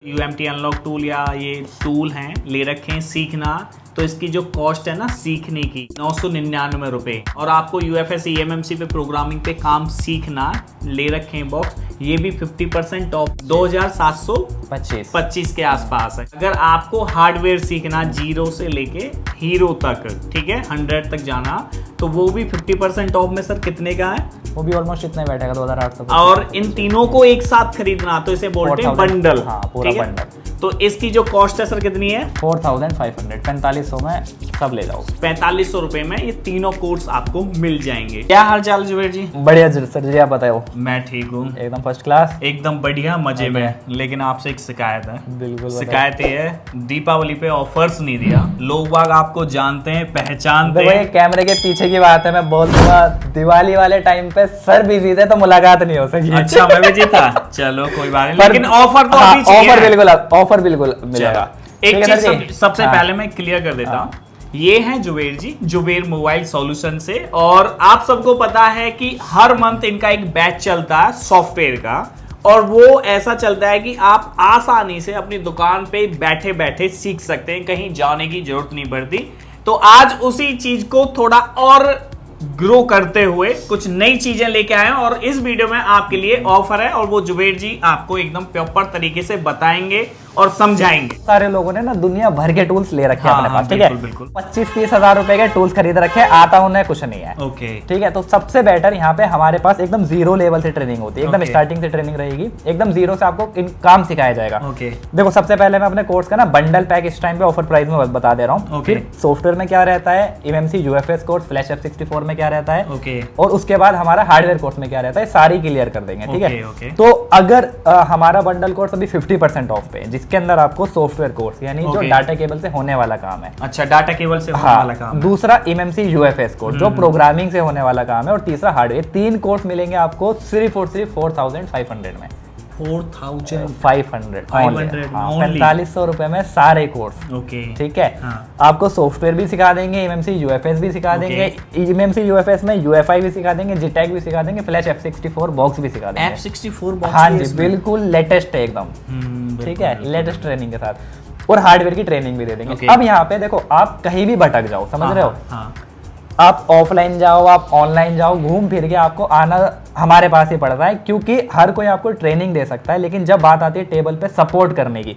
UMT unlock tool या ये tool हैं ले रखे हैं सीखना, तो इसकी जो कॉस्ट है ना सीखने की 999 रुपये, और आपको UFS EMMC पे प्रोग्रामिंग पे काम सीखना ले रखे हैं बॉक्स, ये भी 50% ऑफ 2725 के आसपास है। अगर आपको हार्डवेयर सीखना जीरो से लेके हीरो तक, ठीक है 100 तक जाना, तो वो भी 50% ऑफ में सर कितने का है? वो भी ऑलमोस्ट इतना ही बैठेगा 2800। और इन तीनों को एक साथ खरीदना, तो इसे बोलते हैं बंडल। हाँ, पूरा बंडल। तो इसकी जो कॉस्ट है सर कितनी है? 4500, 4500 में सब ले जाओ। 4500 रुपए में ये तीनों कोर्स आपको मिल जाएंगे। क्या हाल चाल जुबेर जी? बढ़िया सर जी, आप बताओ। मैं ठीक हूँ, एकदम फर्स्ट क्लास, एकदम बढ़िया मजे में। लेकिन आपसे एक शिकायत है। बिल्कुल शिकायत ये है, दीपावली पे ऑफर्स नहीं दिया। लोग बाग आपको जानते हैं, पहचानते हैं। कैमरे के पीछे की बात है, मैं बोल दूंगा दिवाली वाले टाइम पे सर बिजी थे तो मुलाकात नहीं हो सकी। अच्छा, मैं भी जीता। चलो कोई बात नहीं, लेकिन ऑफर तो अभी चाहिए। ऑफर बिल्कुल मिलेगा। एक चीज सबसे पहले मैं क्लियर कर देता हूँ, ये है जुबेर जी, जुबेर मोबाइल सॉल्यूशन से। और आप सबको पता है कि हर मंथ इनका एक बैच चलता है सॉफ्टवेयर का, और वो ऐसा चलता है कि आप आसानी से अपनी दुकान पे बैठे बैठे सीख सकते हैं, कहीं जाने की जरूरत नहीं पड़ती। तो आज उसी चीज को थोड़ा और ग्रो करते हुए कुछ नई चीजें लेके आए हैं, और इस वीडियो में आपके लिए ऑफर है, और वो जुबेर जी आपको एकदम प्रॉपर तरीके से बताएंगे और समझाएंगे। सारे लोगों ने ना दुनिया भर के टूल्स ले रखे हैं अपने पास, ठीक है। 25-30 हजार रुपए के टूल्स खरीद रखे हैं, आता उन्हें कुछ नहीं है। ओके, ठीक है। तो सबसे बेटर यहाँ पे हमारे पास एकदम जीरो लेवल से ट्रेनिंग होती है, एकदम स्टार्टिंग से ट्रेनिंग रहेगी, एकदम जीरो से आपको काम सिखाया जाएगा। ओके, देखो सबसे पहले मैं अपने कोर्स का ना बंडल पैक इस टाइम पे ऑफर प्राइस में बता दे रहा हूँ। फिर सॉफ्टवेयर में क्या रहता है, EMMC UFS course, flash F64 में क्या रहता है, और उसके बाद हमारा हार्डवेयर कोर्स में क्या रहता है, सारी क्लियर कर देंगे, ठीक है। तो अगर हमारा बंडल कोर्स अभी 50% ऑफ पे, जिसके अंदर आपको सॉफ्टवेयर कोर्स यानी जो डाटा केबल से होने वाला काम है। अच्छा, डाटा केबल से होने वाला काम। दूसरा EMMC UFS कोर्स जो प्रोग्रामिंग से होने वाला काम है, और तीसरा हार्डवेयर। 3 कोर्स मिलेंगे आपको सिर्फ और सिर्फ 4500 में। 4500 4500 रुपए में सारे कोर्स। ओके, ठीक है। आपको सॉफ्टवेयर भी सिखा देंगे, EMMC UFS भी सिखा देंगे, EMMC UFS में UFI भी सिखा देंगे, JTAG भी सिखा देंगे, फ्लैश F64 बॉक्स भी सिखा देंगे। F64 box? हाँ जी, बिल्कुल लेटेस्ट है एकदम, ठीक है, लेटेस्ट ट्रेनिंग के साथ, और हार्डवेयर की ट्रेनिंग भी दे देंगे। अब यहाँ पे देखो, आप कहीं भी भटक जाओ, समझ रहे हो, आप ऑफलाइन जाओ, आप ऑनलाइन जाओ, घूम फिर के आपको आना हमारे पास ही पड़ता है, क्योंकि हर कोई आपको ट्रेनिंग दे सकता है, लेकिन जब बात आती है टेबल पे सपोर्ट करने की,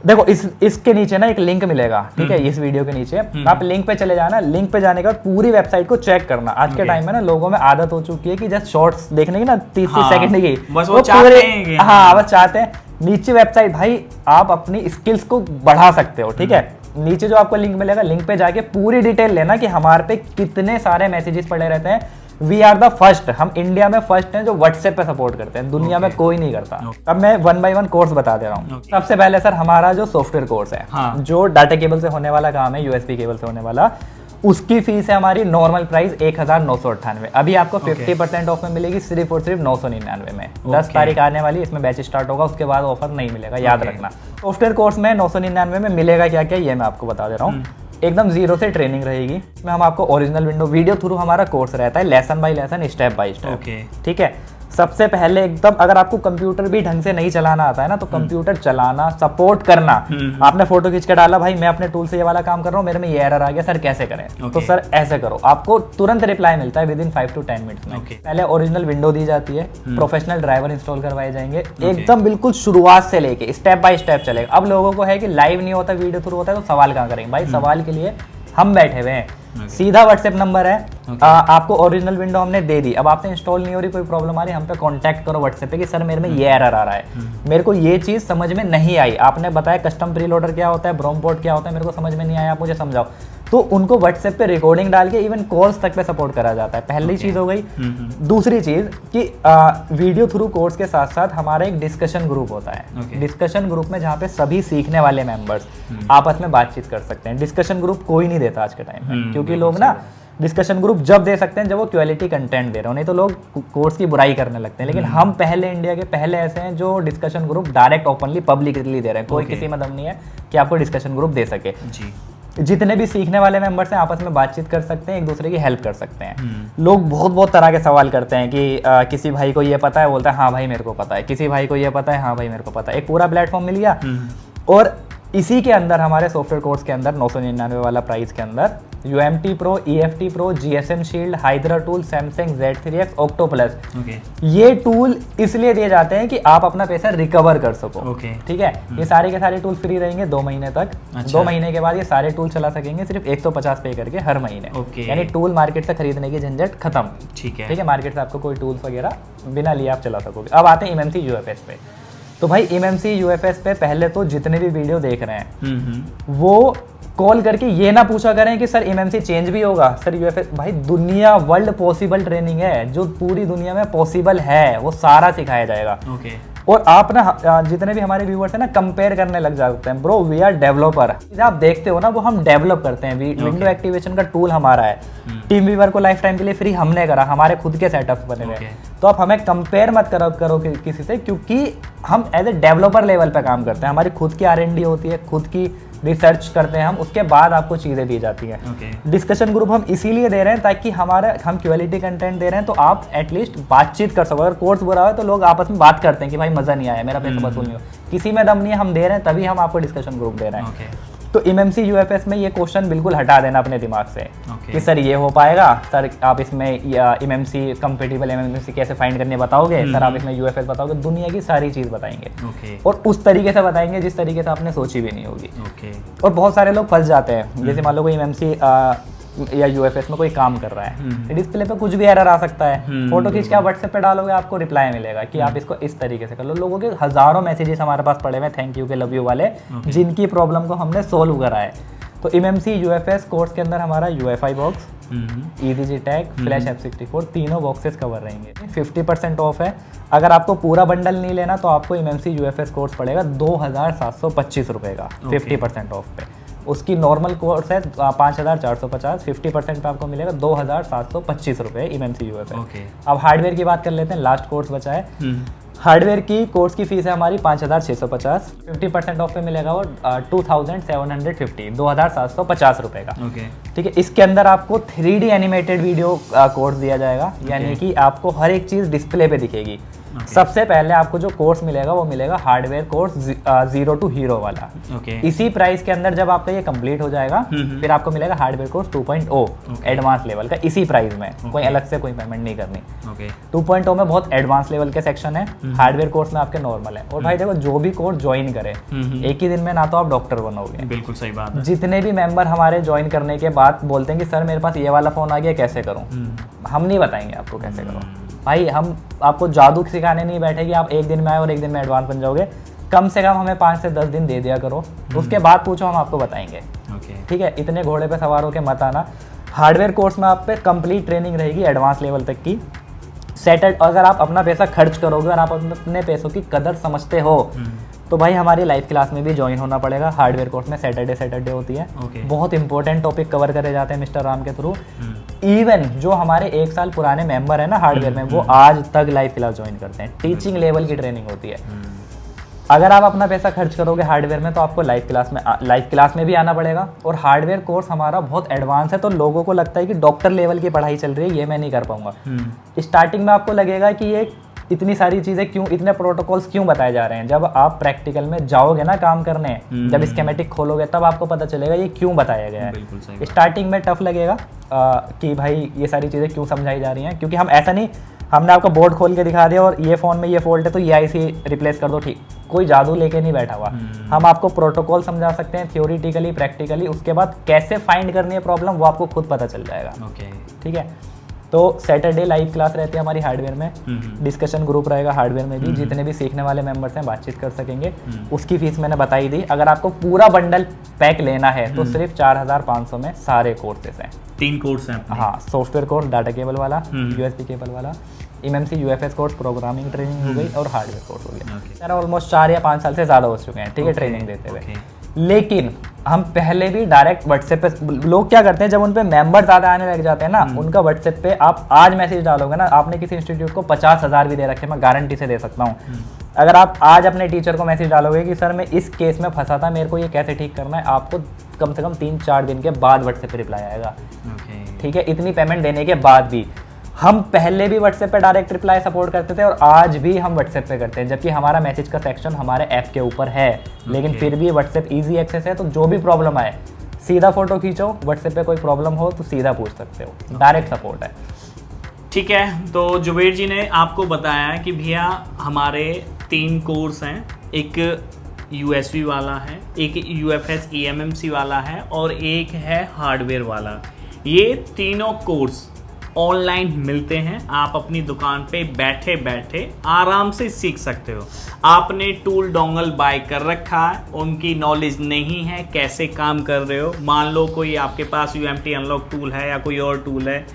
देखो इसके नीचे ना एक लिंक मिलेगा, ठीक है, इस वीडियो के नीचे आप लिंक पे चले जाना। लिंक पे जाने के बाद पूरी वेबसाइट को चेक करना। आज के टाइम में ना लोगों में आदत हो चुकी है कि जस्ट शॉर्ट्स देखने की ना 30 सेकंड की, बस वो चाहते हैं। हाँ, बस चाहते हैं। नीचे वेबसाइट भाई आप अपनी स्किल्स को बढ़ा सकते हो, ठीक है। नीचे जो आपको लिंक मिलेगा, लिंक पे जाके पूरी डिटेल लेना कि हमारे पे कितने सारे मैसेजेस पड़े रहते हैं। वी आर द फर्स्ट, हम इंडिया में फर्स्ट हैं जो व्हाट्सएप पे सपोर्ट करते हैं, दुनिया में कोई नहीं करता। अब मैं 1 by 1 कोर्स बता दे रहा हूँ। सबसे पहले सर हमारा जो सॉफ्टवेयर कोर्स है, जो डाटा केबल से होने वाला काम है, USB केबल से होने वाला, उसकी फीस है हमारी नॉर्मल प्राइस 1998। अभी आपको 50% ऑफ में मिलेगी सिर्फ और सिर्फ 999 में। 10 तारीख आने वाली, इसमें बैच स्टार्ट होगा, उसके बाद ऑफर नहीं मिलेगा, याद रखना। सॉफ्टवेयर कोर्स में 999 में मिलेगा क्या क्या, ये मैं आपको बता दे रहा हूँ। एकदम जीरो से ट्रेनिंग रहेगी, इसमें हम आपको ओरिजिनल विंडो वीडियो थ्रू हमारा कोर्स रहता है, lesson bye lesson, step by step, ठीक है। सबसे पहले एकदम, अगर आपको कंप्यूटर भी ढंग से नहीं चलाना आता है ना, तो कंप्यूटर चलाना, सपोर्ट करना। आपने फोटो खींच के डाला, भाई मैं अपने टूल से ये वाला काम कर रहा हूँ, मेरे में ये एरर आ गया, सर कैसे करें, तो सर ऐसे करो, आपको तुरंत रिप्लाई मिलता है विदिन 5 to 10 मिनट्स में। पहले ओरिजिनल विंडो दी जाती है, प्रोफेशनल ड्राइवर इंस्टॉल करवाए जाएंगे, एकदम बिल्कुल शुरुआत से लेके स्टेप बाय स्टेप चलेगा। अब लोगों को है कि लाइव नहीं होता, वीडियो थ्रू होता है, तो सवाल कहाँ करेंगे भाई, सवाल के लिए हम बैठे हुए हैं। सीधा व्हाट्सएप नंबर है, आपको ओरिजिनल विंडो हमने दे दी, अब आपसे इंस्टॉल नहीं हो रही, कोई प्रॉब्लम आ रही है, हम पे कांटेक्ट करो व्हाट्सएप पे कि सर मेरे में ये एरर आ रहा है, मेरे को ये चीज समझ में नहीं आई, आपने बताया कस्टम प्रीलोडर क्या होता है, ब्रोम पोर्ट क्या होता है, मेरे को समझ में नहीं आया, आप मुझे समझाओ। तो उनको व्हाट्सएप पे रिकॉर्डिंग डाल के इवन कॉल्स तक पे सपोर्ट करा जाता है। पहली चीज हो गई। दूसरी चीज कि वीडियो थ्रू कोर्स के साथ साथ हमारा एक डिस्कशन ग्रुप होता है। डिस्कशन ग्रुप में जहाँ पे सभी सीखने वाले मेंबर्स आपस में बातचीत कर सकते हैं। डिस्कशन ग्रुप कोई नहीं देता आज के टाइम में, क्योंकि लोग ना डिस्कशन ग्रुप जब दे सकते हैं जब वो क्वालिटी कंटेंट दे रहे हो, नहीं तो लोग कोर्स की बुराई करने लगते हैं। लेकिन हम पहले, इंडिया के पहले ऐसे हैं जो discussion group direct openly publicly दे रहे हैं। कोई किसी में दम नहीं है कि आपको डिस्कशन ग्रुप दे सके जी। जितने भी सीखने वाले मेंबर्स हैं आपस में बातचीत कर सकते हैं, एक दूसरे की हेल्प कर सकते हैं। लोग बहुत बहुत तरह के सवाल करते हैं कि किसी भाई को ये पता है, बोलता है हाँ भाई मेरे को पता है, किसी भाई को ये पता है, हाँ भाई मेरे को पता है। एक पूरा प्लेटफॉर्म मिल गया। और इसी के अंदर हमारे सॉफ्टवेयर कोर्स के अंदर 999 वाला प्राइस के अंदर UMT Pro, EFT Pro, GSM Shield, Hydra tool, Samsung Z3X, Octo Plus, ये टूल इसलिए दिए जाते हैं कि आप अपना पैसा रिकवर कर सको। ठीक है, ये सारे के सारे टूल फ्री रहेंगे 2 महीने तक। 2 महीने के बाद ये सारे टूल चला सकेंगे सिर्फ 150 पे करके हर महीने। यानी टूल मार्केट से खरीदने की झंझट खत्म। ठीक है, मार्केट से आपको कोई टूल्स वगैरह बिना लिए आप चला सकोगे। अब आते हैं MMC UFS पे। तो भाई MMC UFS पे पहले तो जितने भी वीडियो देख रहे हैं वो कॉल करके ये ना पूछा करें कि सर MMC चेंज भी होगा, सर UFS। भाई दुनिया वर्ल्ड पॉसिबल ट्रेनिंग है, जो पूरी दुनिया में पॉसिबल है वो सारा सिखाया जाएगा। और आप ना जितने भी हमारे व्यूअर्स हैं ना कंपेयर करने लग जाते हैं, ब्रो वी आर डेवलपर। आप देखते हो ना वो हम डेवलप करते हैं। विंडो एक्टिवेशन का टूल हमारा है, टीम वीवर को लाइफ टाइम के लिए फ्री हमने करा, हमारे खुद के सेटअप बने हुए। तो आप हमें कंपेयर मत करो किसी से, क्योंकि हम एज ए डेवलपर लेवल पे काम करते हैं। हमारी खुद की R&D होती है, खुद की रिसर्च करते हैं हम, उसके बाद आपको चीज़ें दी जाती हैं। डिस्कशन ग्रुप हम इसीलिए दे रहे हैं ताकि हम क्वालिटी कंटेंट दे रहे हैं तो आप एटलीस्ट बातचीत कर सको। अगर कोर्स बुरा हो तो लोग आपस में बात करते हैं कि भाई मज़ा नहीं आया, मेरा पैसा वसूल नहीं हो, किसी में दम नहीं है, हम दे रहे हैं तभी हम आपको डिस्कशन ग्रुप दे रहे हैं। तो MMC UFS में ये क्वेश्चन बिल्कुल हटा देना अपने दिमाग से कि सर ये हो पाएगा, सर आप इसमें MMC कंपेटिबल MMC कैसे फाइंड करने बताओगे, सर आप इसमें UFS बताओगे, दुनिया की सारी चीज़ बताएंगे। और उस तरीके से बताएंगे जिस तरीके से आपने सोची भी नहीं होगी। और बहुत सारे लोग फंस जाते हैं, जैसे मान लो कोई MMC या UFS में कोई काम कर रहा है, डिस्प्ले पे कुछ भी एरर आ सकता है, फोटो खींच के आप WhatsApp पे डालोगे आपको रिप्लाई मिलेगा कि आप इसको इस तरीके से कर लो। लोगों के हजारों मैसेजेस हमारे पास पड़े हुए थैंक यू के, लव यू वाले, जिनकी प्रॉब्लम को हमने सोल्व करा है। तो MMC UFS कोर्स के अंदर हमारा UEFI box, EasyG tag, flash F64 तीनों बॉक्सेस कवर रहेंगे। 50% ऑफ है। अगर आपको पूरा बंडल नहीं लेना तो आपको MMC UFS कोर्स पड़ेगा 2725 रुपये का 50% ऑफ पे। उसकी नॉर्मल कोर्स है 5450, 50% पे आपको मिलेगा 2725 रुपये MMC UFS। अब हार्डवेयर की बात कर लेते हैं, लास्ट कोर्स बचा है। हार्डवेयर की कोर्स की फीस है हमारी 5650, 50% ऑफ पे मिलेगा वो 2750, 2750 रुपये का। ठीक है, इसके अंदर आपको 3D एनिमेटेड वीडियो कोर्स दिया जाएगा, यानी कि आपको हर एक चीज़ डिस्प्ले पे दिखेगी। सबसे पहले आपको जो कोर्स मिलेगा वो मिलेगा हार्डवेयर कोर्स 0 to हीरो वाला। इसी प्राइस के अंदर जब आपका ये कंप्लीट हो जाएगा फिर आपको मिलेगा हार्डवेयर कोर्स 2.0 एडवांस लेवल का, इसी प्राइस में। कोई अलग से कोई पेमेंट नहीं करनी। 2.0 में बहुत एडवांस लेवल के सेक्शन है, हार्डवेयर कोर्स में आपके नॉर्मल है। और भाई देखो जो भी कोर्स ज्वाइन करे एक ही दिन में ना तो आप डॉक्टर बनोगे। बिल्कुल सही बात है। जितने भी मेंबर हमारे ज्वाइन करने के बाद बोलते हैं कि सर मेरे पास ये वाला फोन आ गया कैसे करूँ, हम नहीं बताएंगे आपको कैसे करो। भाई हम आपको जादू सिखाने नहीं बैठे कि आप एक दिन में आए और एक दिन में एडवांस बन जाओगे। कम से कम हमें 5 से 10 दिन दे दिया करो, उसके बाद पूछो हम आपको बताएंगे। ठीक है, इतने घोड़े पे सवार होकर मत आना। हार्डवेयर कोर्स में आप पे कंप्लीट ट्रेनिंग रहेगी एडवांस लेवल तक की। सेटल अगर आप अपना पैसा खर्च करोगे और आप अपने पैसों की कदर समझते हो तो भाई हमारी लाइव क्लास में भी ज्वाइन होना पड़ेगा। हार्डवेयर कोर्स में सैटरडे होती है। बहुत इंपॉर्टेंट टॉपिक कवर करे जाते हैं मिस्टर राम के थ्रू। इवन जो हमारे 1 साल पुराने मेंबर है ना हार्डवेयर में, वो आज तक लाइव क्लास ज्वाइन करते हैं। टीचिंग लेवल की ट्रेनिंग होती है। अगर आप अपना पैसा खर्च करोगे हार्डवेयर में तो आपको लाइव क्लास में भी आना पड़ेगा। और हार्डवेयर कोर्स हमारा बहुत एडवांस है, तो लोगों को लगता है कि डॉक्टर लेवल की पढ़ाई चल रही है, ये मैं नहीं कर पाऊंगा। स्टार्टिंग में आपको लगेगा कि ये इतनी सारी चीज़ें क्यों, इतने प्रोटोकॉल्स क्यों बताए जा रहे हैं। जब आप प्रैक्टिकल में जाओगे ना काम करने, जब स्कीमेटिक खोलोगे तब आपको पता चलेगा ये क्यों बताया गया है। स्टार्टिंग में टफ लगेगा कि भाई ये सारी चीज़ें क्यों समझाई जा रही हैं, क्योंकि हम ऐसा नहीं, हमने आपको बोर्ड खोल के दिखा दिया और ये फ़ोन में ये फॉल्ट है तो ये IC रिप्लेस कर दो, ठीक। कोई जादू लेके नहीं बैठा हुआ। हम आपको प्रोटोकॉल समझा सकते हैं थियोरिटिकली, प्रैक्टिकली। उसके बाद कैसे फाइंड करनी है प्रॉब्लम वो आपको खुद पता चल जाएगा। ठीक है, तो सैटरडे लाइव क्लास रहती है हमारी हार्डवेयर में। डिस्कशन ग्रुप रहेगा हार्डवेयर में भी, जितने भी सीखने वाले मेंबर्स हैं बातचीत कर सकेंगे। उसकी फीस मैंने बताई दी। अगर आपको पूरा बंडल पैक लेना है तो सिर्फ 4500 में सारे कोर्सेस हैं। 3 कोर्स हैं। हाँ, सॉफ्टवेयर कोर्स डाटा केबल वाला, USB केबल वाला, MMC UFS course programming training हो गई और हार्डवेयर कोर्स हो गया। मेरा ऑलमोस्ट 4 या 5 साल से ज़्यादा हो चुके हैं, ठीक है, ट्रेनिंग देते हुए। लेकिन हम पहले भी डायरेक्ट व्हाट्सएप पे, लोग क्या करते हैं जब उन पे मेंबर ज़्यादा आने लग जाते हैं ना, उनका व्हाट्सएप पे आप आज मैसेज डालोगे ना, आपने किसी इंस्टीट्यूट को 50,000 भी दे रखे, मैं गारंटी से दे सकता हूँ। अगर आप आज अपने टीचर को मैसेज डालोगे कि सर मैं इस केस में फंसा था, मेरे को ये कैसे ठीक करना है, आपको कम से कम 3-4 दिन के बाद व्हाट्सएप पे रिप्लाई आएगा। ठीक है, इतनी पेमेंट देने के बाद भी। हम पहले भी व्हाट्सएप पे डायरेक्ट रिप्लाई सपोर्ट करते थे और आज भी हम व्हाट्सएप पे करते हैं, जबकि हमारा मैसेज का सेक्शन हमारे ऐप के ऊपर है, लेकिन फिर भी व्हाट्सएप इजी एक्सेस है। तो जो भी प्रॉब्लम आए सीधा फोटो खींचो, व्हाट्सएप पे कोई प्रॉब्लम हो तो सीधा पूछ सकते हो, डायरेक्ट सपोर्ट है। ठीक है, तो जुबेर जी ने आपको बताया कि भैया हमारे 3 कोर्स हैं, एक USB वाला है, एक UFS EMMC वाला है और एक है हार्डवेयर वाला। ये तीनों कोर्स ऑनलाइन मिलते हैं, आप अपनी दुकान पे बैठे बैठे आराम से सीख सकते हो। आपने टूल डोंगल बाय कर रखा है, उनकी नॉलेज नहीं है कैसे काम कर रहे हो। मान लो कोई आपके पास UMT अनलॉक टूल है या कोई और टूल है,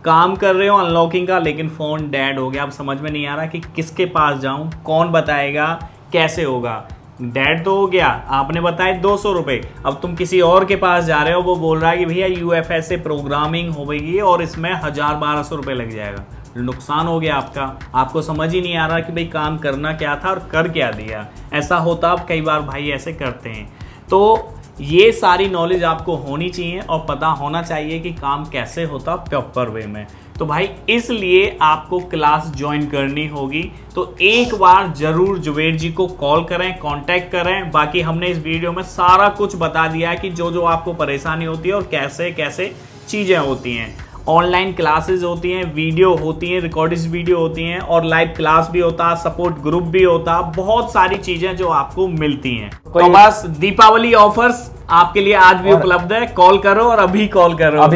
काम कर रहे हो अनलॉकिंग का, लेकिन फ़ोन डेड हो गया, अब समझ में नहीं आ रहा कि किसके पास जाऊं, कौन बताएगा, कैसे होगा। डेड तो हो गया, आपने बताया 200 रुपये, अब तुम किसी और के पास जा रहे हो, वो बोल रहा है कि भैया UFS से प्रोग्रामिंग होगी और इसमें 1000-1200 रुपये लग जाएगा। नुकसान हो गया आपका, आपको समझ ही नहीं आ रहा कि भाई काम करना क्या था और कर क्या दिया। ऐसा होता, अब कई बार भाई ऐसे करते हैं। तो ये सारी नॉलेज आपको होनी चाहिए और पता होना चाहिए कि काम कैसे होता प्रॉपर वे में। तो भाई इसलिए आपको क्लास ज्वाइन करनी होगी। तो एक बार जरूर जुबेर जी को कॉल करें, कांटेक्ट करें। बाकी हमने इस वीडियो में सारा कुछ बता दिया है कि जो जो आपको परेशानी होती है और कैसे कैसे चीज़ें होती हैं। ऑनलाइन क्लासेस होती हैं, वीडियो होती हैं, रिकॉर्डिंग वीडियो होती हैं और लाइव क्लास भी होता, सपोर्ट ग्रुप भी होता, बहुत सारी चीजें जो आपको मिलती हैं। तो बस दीपावली ऑफर्स आपके लिए आज भी उपलब्ध है, कॉल करो और अभी कॉल करो,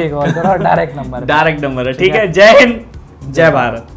डायरेक्ट नंबर है। ठीक है, जय हिंद, जय भारत।